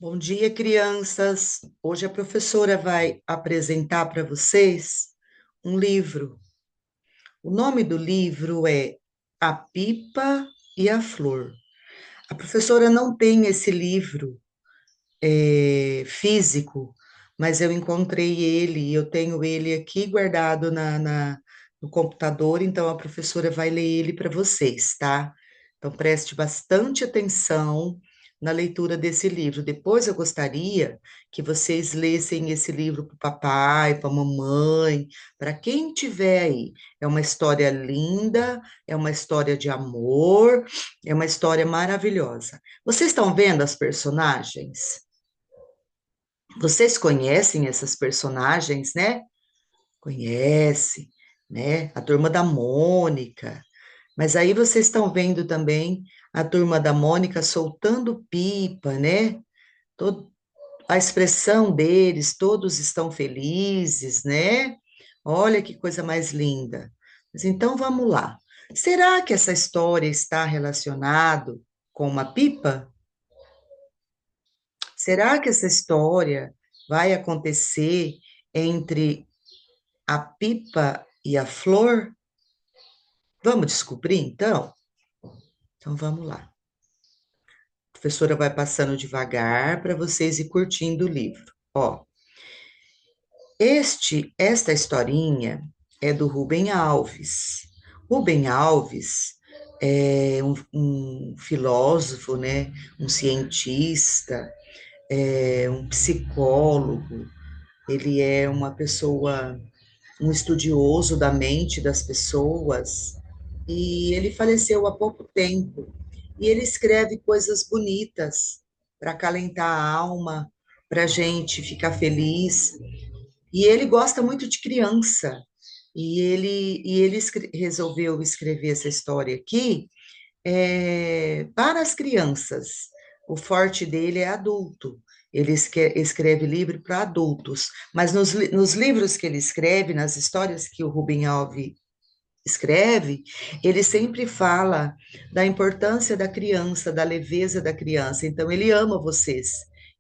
Bom dia, crianças. Hoje a professora vai apresentar para vocês um livro. O nome do livro é A Pipa e a Flor. A professora não tem esse livro físico, mas eu encontrei ele e eu tenho ele aqui guardado no computador, então a professora vai ler ele para vocês, tá? Então preste bastante atenção na leitura desse livro. Depois eu gostaria que vocês lessem esse livro para o papai, para a mamãe, para quem tiver aí. É uma história linda, é uma história de amor, é uma história maravilhosa. Vocês estão vendo as personagens? Vocês conhecem essas personagens, né? Conhece, né? A turma da Mônica. Mas aí vocês estão vendo também a turma da Mônica soltando pipa, né? Todo, a expressão deles, todos estão felizes, né? Olha que coisa mais linda. Mas então vamos lá. Será que essa história está relacionado com uma pipa? Será que essa história vai acontecer entre a pipa e a flor? Vamos descobrir então? Então vamos lá. A professora vai passando devagar para vocês ir curtindo o livro. Ó, esta historinha é do Rubem Alves. Rubem Alves é um filósofo, né? Um cientista, um psicólogo. Ele é uma pessoa, um estudioso da mente das pessoas, e ele faleceu há pouco tempo. E ele escreve coisas bonitas para acalentar a alma, para a gente ficar feliz. E ele gosta muito de criança. E ele resolveu escrever essa história aqui para as crianças. O forte dele é adulto. Ele escreve livro para adultos, mas nos livros que ele escreve, nas histórias que o Rubem Alves escreve, ele sempre fala da importância da criança, da leveza da criança. Então, ele ama vocês,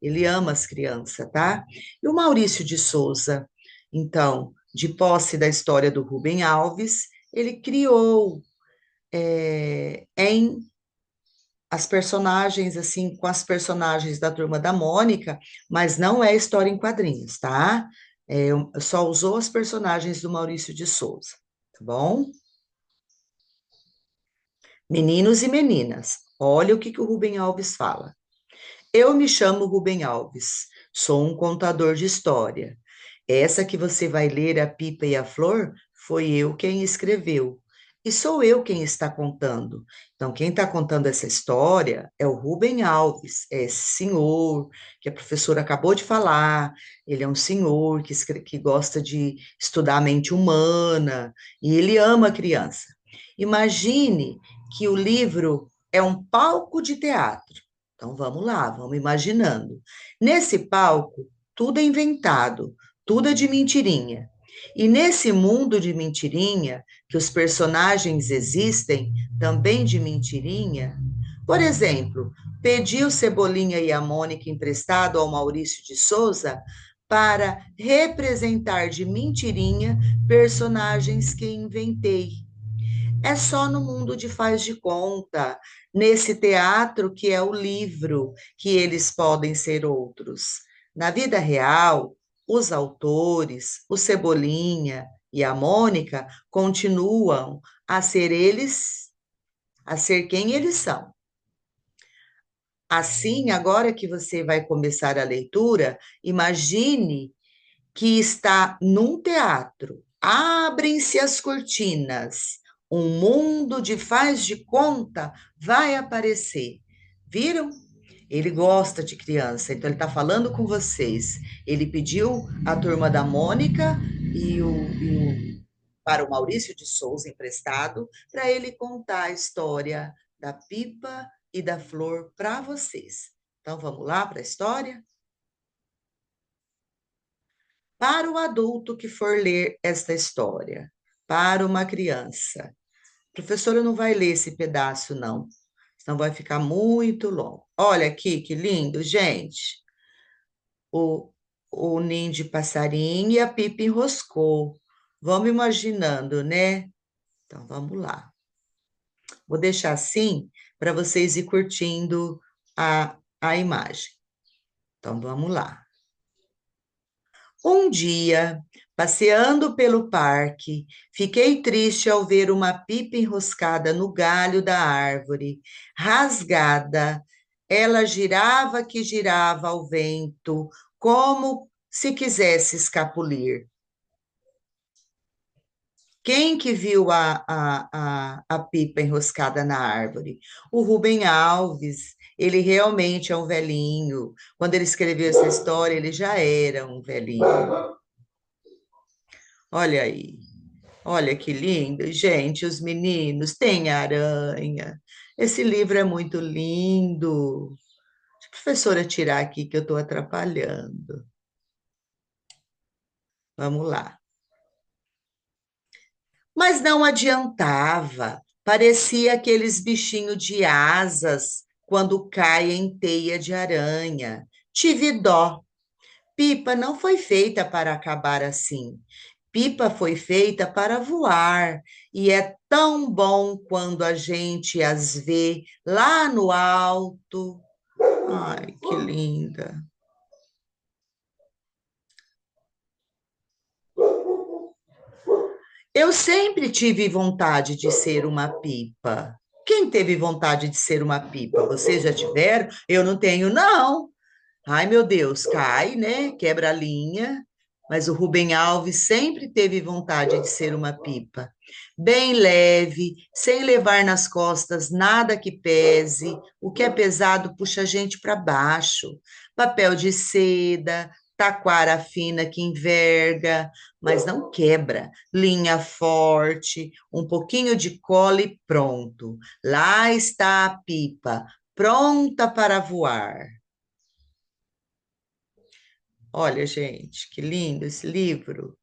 ele ama as crianças, tá? E o Maurício de Souza, então, de posse da história do Rubem Alves, ele criou em as personagens, assim, com as personagens da Turma da Mônica, mas não é história em quadrinhos, tá? Só usou as personagens do Maurício de Souza, tá bom? Meninos e meninas, olha o que o Rubem Alves fala. Eu me chamo Rubem Alves, sou um contador de história. Essa que você vai ler, A Pipa e a Flor, foi eu quem escreveu. E sou eu quem está contando. Então, quem está contando essa história é o Rubem Alves, é esse senhor que a professora acabou de falar. Ele é um senhor que gosta de estudar a mente humana e ele ama a criança. Imagine que o livro é um palco de teatro. Então, vamos lá, vamos imaginando. Nesse palco, tudo é inventado, tudo é de mentirinha. E nesse mundo de mentirinha, que os personagens existem também de mentirinha, por exemplo, pediu Cebolinha e a Mônica emprestado ao Maurício de Souza para representar de mentirinha personagens que inventei. É só no mundo de faz de conta, nesse teatro que é o livro, que eles podem ser outros. Na vida real, os autores, o Cebolinha e a Mônica continuam a ser eles, a ser quem eles são. Assim, agora que você vai começar a leitura, imagine que está num teatro. Abrem-se as cortinas. Um mundo de faz de conta vai aparecer. Viram? Ele gosta de criança, então ele está falando com vocês. Ele pediu a turma da Mônica para o Maurício de Souza emprestado para ele contar a história da pipa e da flor para vocês. Então vamos lá para a história? Para o adulto que for ler esta história, para uma criança. A professora não vai ler esse pedaço, não. senão vai ficar muito longo. Olha aqui que lindo, gente. O, o ninho de passarinho e a pipa enroscou. Vamos imaginando, né? Então vamos lá. Vou deixar assim para vocês ir curtindo a imagem. Então vamos lá. Um dia, passeando pelo parque, fiquei triste ao ver uma pipa enroscada no galho da árvore, rasgada. Ela girava que girava ao vento, como se quisesse escapulir. Quem que viu a pipa enroscada na árvore? O Rubem Alves. Ele realmente é um velhinho. Quando ele escreveu essa história, ele já era um velhinho. Olha aí. Olha que lindo. Gente, os meninos têm aranha. Esse livro é muito lindo. Deixa a professora tirar aqui que eu estou atrapalhando. Vamos lá. Mas não adiantava. Parecia aqueles bichinhos de asas quando cai em teia de aranha. Tive dó. Pipa não foi feita para acabar assim. Pipa foi feita para voar, e é tão bom quando a gente as vê lá no alto. Ai, que linda. Eu sempre tive vontade de ser uma pipa. Quem teve vontade de ser uma pipa? Vocês já tiveram? Eu não tenho, não. Ai, meu Deus, cai, né? Quebra a linha. Mas o Rubem Alves sempre teve vontade de ser uma pipa. Bem leve, sem levar nas costas nada que pese. O que é pesado puxa a gente para baixo. Papel de seda, taquara fina que enverga, mas não quebra. Linha forte, um pouquinho de cola e pronto. Lá está a pipa, pronta para voar. Olha, gente, que lindo esse livro.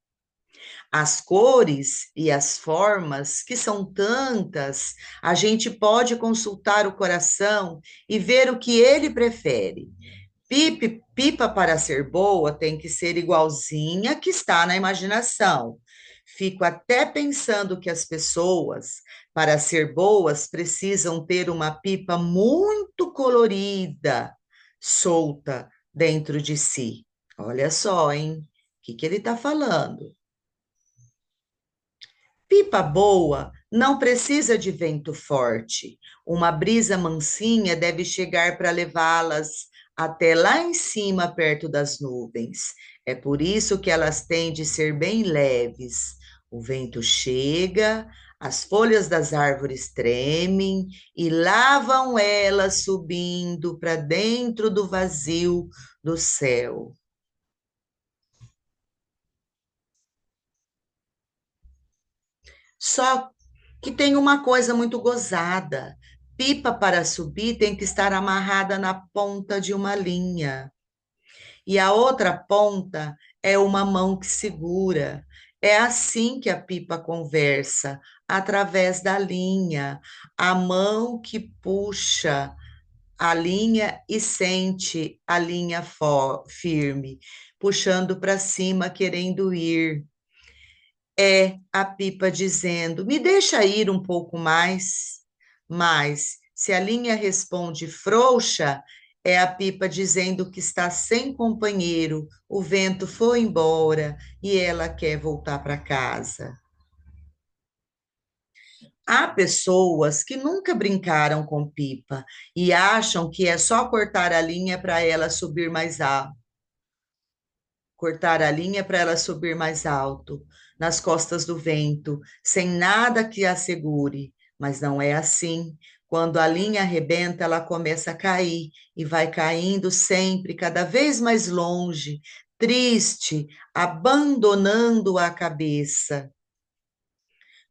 As cores e as formas, que são tantas, a gente pode consultar o coração e ver o que ele prefere. Pipa para ser boa tem que ser igualzinha que está na imaginação. Fico até pensando que as pessoas, para ser boas, precisam ter uma pipa muito colorida, solta dentro de si. Olha só, hein? O que ele está falando? Pipa boa não precisa de vento forte. Uma brisa mansinha deve chegar para levá-las até lá em cima, perto das nuvens. É por isso que elas têm de ser bem leves. O vento chega, as folhas das árvores tremem e lá vão elas subindo para dentro do vazio do céu. Só que tem uma coisa muito gozada. Pipa para subir tem que estar amarrada na ponta de uma linha. E a outra ponta é uma mão que segura. É assim que a pipa conversa, através da linha. A mão que puxa a linha e sente a linha firme, puxando para cima, querendo ir. É a pipa dizendo: me deixa ir um pouco mais. Mas, se a linha responde frouxa, é a pipa dizendo que está sem companheiro, o vento foi embora e ela quer voltar para casa. Há pessoas que nunca brincaram com pipa e acham que é só cortar a linha para ela subir mais alto. Cortar a linha para ela subir mais alto, nas costas do vento, sem nada que a segure. Mas não é assim. Quando a linha arrebenta, ela começa a cair e vai caindo sempre, cada vez mais longe, triste, abandonando a cabeça.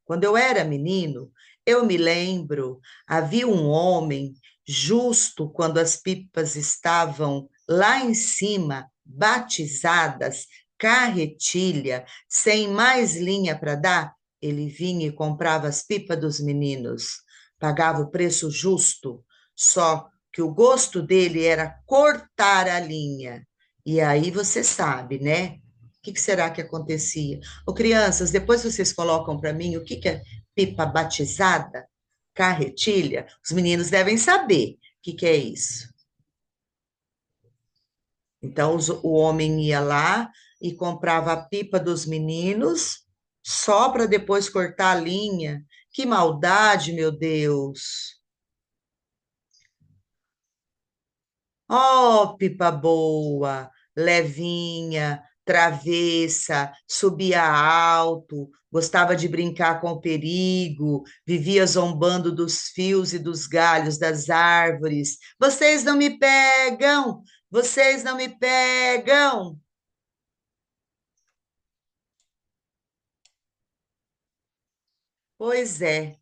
Quando eu era menino, eu me lembro, havia um homem, justo quando as pipas estavam lá em cima, batizadas, carretilha, sem mais linha para dar, ele vinha e comprava as pipas dos meninos, pagava o preço justo, Só que o gosto dele era cortar a linha. E aí você sabe, né? O que será que acontecia? Ô, crianças, depois vocês colocam para mim o que é pipa batizada, carretilha. Os meninos devem saber o que é isso. Então, o homem ia lá e comprava a pipa dos meninos só para depois cortar a linha. Que maldade, meu Deus! Oh, pipa boa, levinha, travessa, subia alto, gostava de brincar com o perigo, vivia zombando dos fios e dos galhos das árvores. Vocês não me pegam! Vocês não me pegam! Pois é.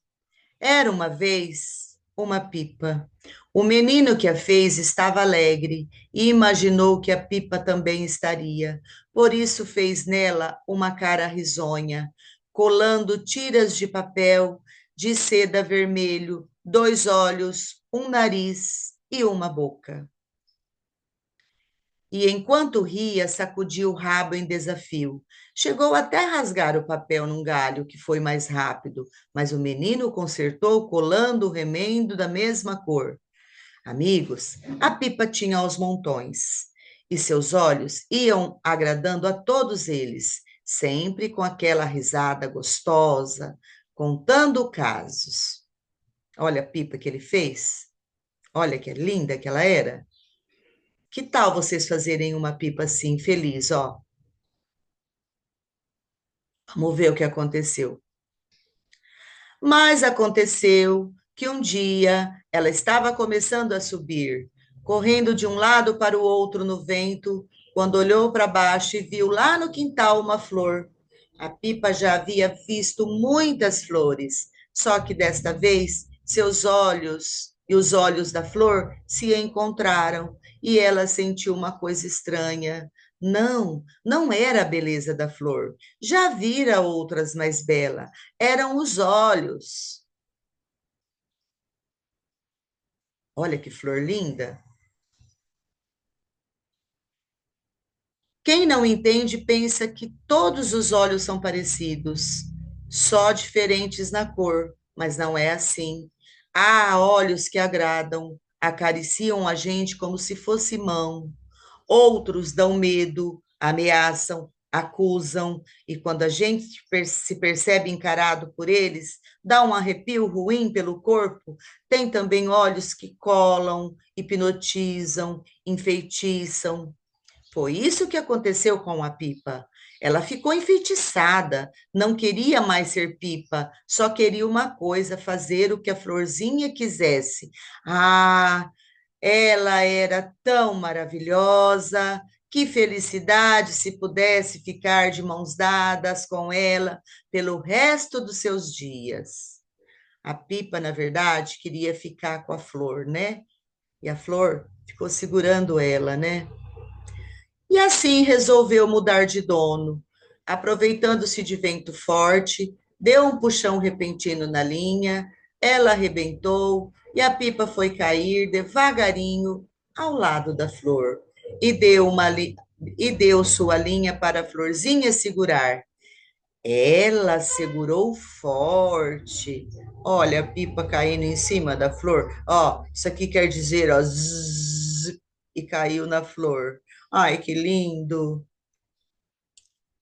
Era uma vez uma pipa. O menino que a fez estava alegre e imaginou que a pipa também estaria. Por isso fez nela uma cara risonha, colando tiras de papel de seda vermelho, dois olhos, um nariz e uma boca. E enquanto ria, sacudia o rabo em desafio. Chegou até a rasgar o papel num galho, que foi mais rápido, mas o menino consertou colando o remendo da mesma cor. Amigos, a pipa tinha aos montões, e seus olhos iam agradando a todos eles, sempre com aquela risada gostosa, contando casos. Olha a pipa que ele fez, olha que linda que ela era. Que tal vocês fazerem uma pipa assim, feliz, ó? Vamos ver o que aconteceu. Mas aconteceu que um dia ela estava começando a subir, correndo de um lado para o outro no vento, quando olhou para baixo e viu lá no quintal uma flor. A pipa já havia visto muitas flores, só que desta vez seus olhos e os olhos da flor se encontraram e ela sentiu uma coisa estranha. Não, não era a beleza da flor. Já vira outras mais belas, eram os olhos. Olha que flor linda. Quem não entende pensa que todos os olhos são parecidos, só diferentes na cor, mas não é assim. Há olhos que agradam, acariciam a gente como se fosse mão. Outros dão medo, ameaçam, acusam, e quando a gente se percebe encarado por eles, dá um arrepio ruim pelo corpo. Tem também olhos que colam, hipnotizam, enfeitiçam. Foi isso que aconteceu com a Pipa. Ela ficou enfeitiçada, não queria mais ser Pipa, só queria uma coisa, fazer o que a Florzinha quisesse. Ah, ela era tão maravilhosa, que felicidade se pudesse ficar de mãos dadas com ela pelo resto dos seus dias. A Pipa, na verdade, queria ficar com a Flor, né? E a Flor ficou segurando ela, né? E assim resolveu mudar de dono. Aproveitando-se de vento forte, deu um puxão repentino na linha, ela arrebentou e a pipa foi cair devagarinho ao lado da flor. E deu, e deu sua linha para a florzinha segurar. Ela segurou forte. Olha a pipa caindo em cima da flor. Ó, isso aqui quer dizer, ó, zzz, e caiu na flor. Ai, que lindo.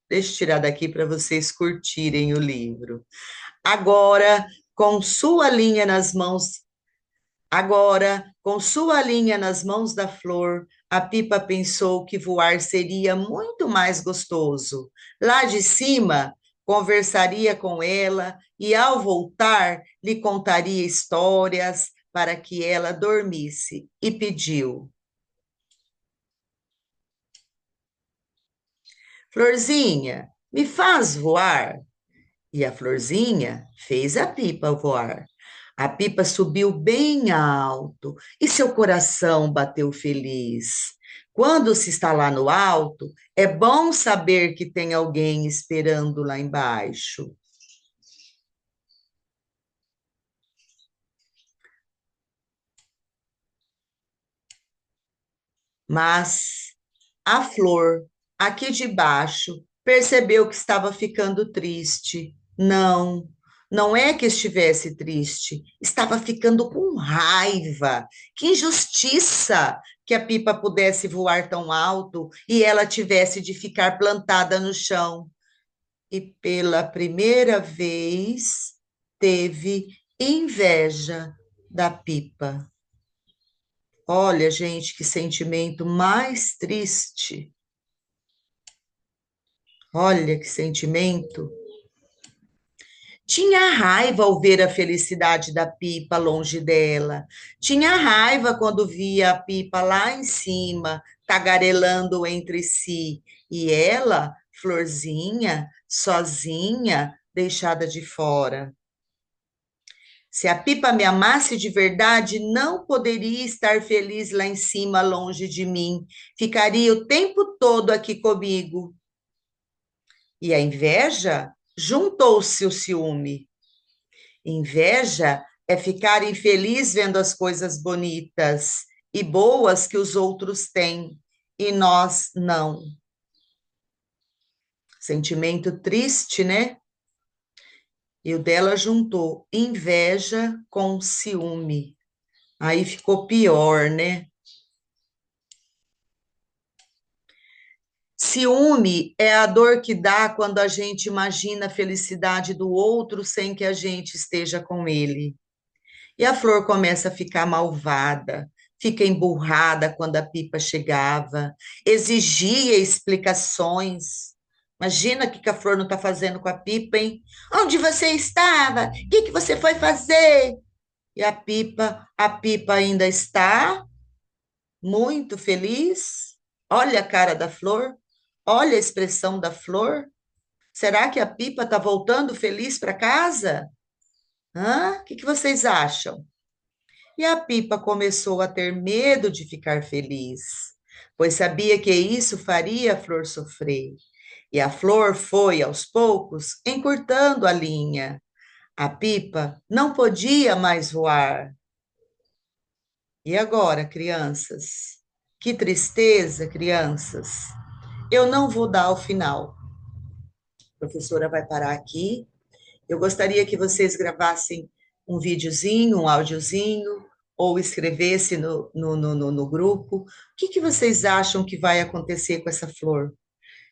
Deixa eu tirar daqui para vocês curtirem o livro. Agora, com sua linha nas mãos, agora, com sua linha nas mãos da flor, a pipa pensou que voar seria muito mais gostoso. Lá de cima, conversaria com ela e, ao voltar, lhe contaria histórias para que ela dormisse e pediu: Florzinha, me faz voar. E a florzinha fez a pipa voar. A pipa subiu bem alto e seu coração bateu feliz. Quando se está lá no alto, é bom saber que tem alguém esperando lá embaixo. Mas a flor, aqui de baixo, percebeu que estava ficando triste. Não, não é que estivesse triste, estava ficando com raiva. Que injustiça que a pipa pudesse voar tão alto e ela tivesse de ficar plantada no chão. E pela primeira vez teve inveja da pipa. Olha, gente, que sentimento mais triste. Olha que sentimento. Tinha raiva ao ver a felicidade da Pipa longe dela. Tinha raiva quando via a Pipa lá em cima, tagarelando entre si. E ela, florzinha, sozinha, deixada de fora. Se a Pipa me amasse de verdade, não poderia estar feliz lá em cima, longe de mim. Ficaria o tempo todo aqui comigo. E a inveja juntou-se o ciúme. Inveja é ficar infeliz vendo as coisas bonitas e boas que os outros têm e nós não. Sentimento triste, né? E o dela juntou inveja com ciúme. Aí ficou pior, né? Ciúme é a dor que dá quando a gente imagina a felicidade do outro sem que a gente esteja com ele. E a flor começa a ficar malvada, fica emburrada quando a pipa chegava, exigia explicações. Imagina o que a flor não está fazendo com a pipa, hein? Onde você estava? O que você foi fazer? E a pipa ainda está muito feliz. Olha a cara da flor, olha a expressão da flor. Será que a pipa está voltando feliz para casa? Hã? O que vocês acham? E a Pipa começou a ter medo de ficar feliz, pois sabia que isso faria a Flor sofrer. E a Flor foi, aos poucos, encurtando a linha. A Pipa não podia mais voar. E agora, crianças? Que tristeza, crianças. Eu não vou dar o final. A professora vai parar aqui. Eu gostaria que vocês gravassem um videozinho, um áudiozinho, ou escrevesse no grupo. O que vocês acham que vai acontecer com essa flor? O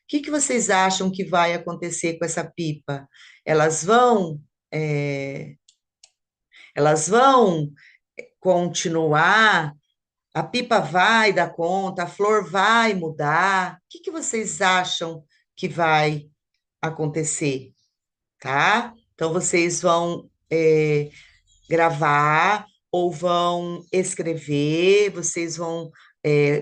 que vocês acham que vai acontecer com essa pipa? Elas vão, é, elas vão continuar? A pipa vai dar conta? A flor vai mudar? O que vocês acham que vai acontecer? Tá? Então, vocês vão gravar ou vão escrever, vocês vão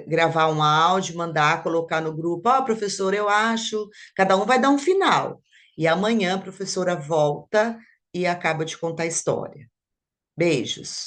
gravar um áudio, mandar, colocar no grupo. Ó, professor, eu acho. Cada um vai dar um final. E amanhã a professora volta e acaba de contar a história. Beijos.